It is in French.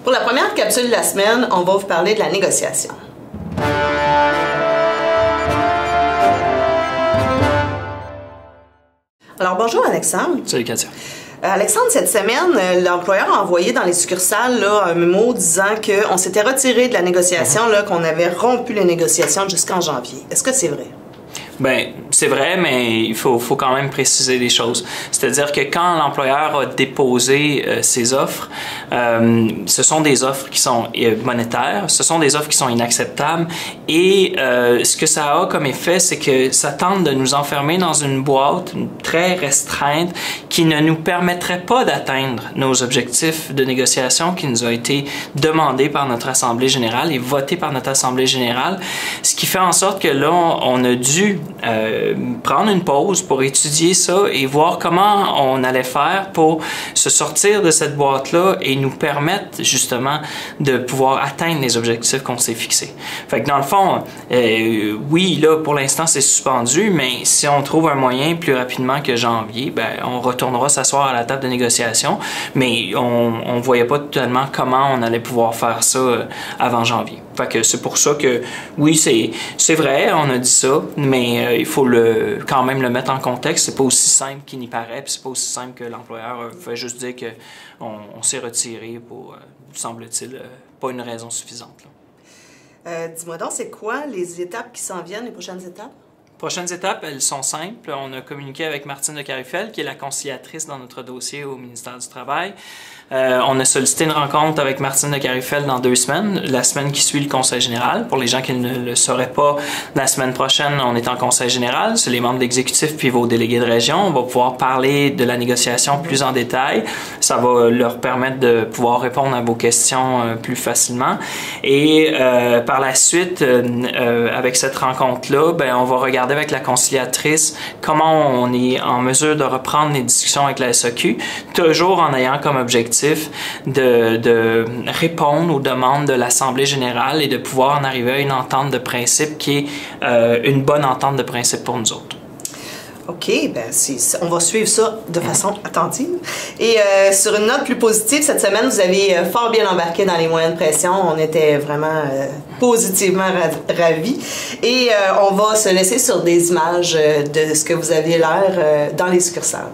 Pour la première capsule de la semaine, on va vous parler de la négociation. Alors bonjour Alexandre. Salut Katia. Alexandre, cette semaine, l'employeur a envoyé dans les succursales un mémo disant qu'on s'était retiré de la négociation, qu'on avait rompu les négociations jusqu'en janvier. Est-ce que c'est vrai? Bien, c'est vrai, mais il faut quand même préciser des choses. C'est-à-dire que quand l'employeur a déposé ses offres, ce sont des offres qui sont monétaires, ce sont des offres qui sont inacceptables et ce que ça a comme effet, c'est que ça tente de nous enfermer dans une boîte très restreinte qui ne nous permettrait pas d'atteindre nos objectifs de négociation qui nous ont été demandés par notre Assemblée générale et votés par notre Assemblée générale, ce qui fait en sorte que là, on a dû prendre une pause pour étudier ça et voir comment on allait faire pour se sortir de cette boîte-là et nous permettre justement de pouvoir atteindre les objectifs qu'on s'est fixés. Fait que dans le fond, oui, là, pour l'instant, c'est suspendu, mais si on trouve un moyen plus rapidement que janvier, ben, on retournera s'asseoir à la table de négociation, mais on ne voyait pas totalement comment on allait pouvoir faire ça avant janvier. Fait que c'est pour ça que, oui, c'est vrai, on a dit ça, mais il faut quand même le mettre en contexte. C'est pas aussi simple qu'il n'y paraît, puis c'est pas aussi simple que l'employeur fait juste dire qu'on s'est retiré pour, semble-t-il, pas une raison suffisante. Dis-moi donc, c'est quoi les étapes qui s'en viennent, les prochaines étapes? Prochaines étapes, elles sont simples. On a communiqué avec Martine de Carifel, qui est la conciliatrice dans notre dossier au ministère du Travail. On a sollicité une rencontre avec Martine de Carifel dans 2 semaines, la semaine qui suit le Conseil général. Pour les gens qui ne le sauraient pas, la semaine prochaine, on est en Conseil général. C'est les membres de l'exécutif puis vos délégués de région. On va pouvoir parler de la négociation plus en détail. Ça va leur permettre de pouvoir répondre à vos questions plus facilement. Et par la suite, avec cette rencontre-là, ben, on va regarder avec la conciliatrice comment on est en mesure de reprendre les discussions avec la SAQ, toujours en ayant comme objectif de répondre aux demandes de l'Assemblée générale et de pouvoir en arriver à une entente de principe qui est une bonne entente de principe pour nous autres. OK, ben on va suivre ça de façon attentive. Et sur une note plus positive, cette semaine, vous avez fort bien embarqué dans les moyens de pression. On était vraiment positivement ravis. Et on va se laisser sur des images de ce que vous aviez l'air dans les succursales.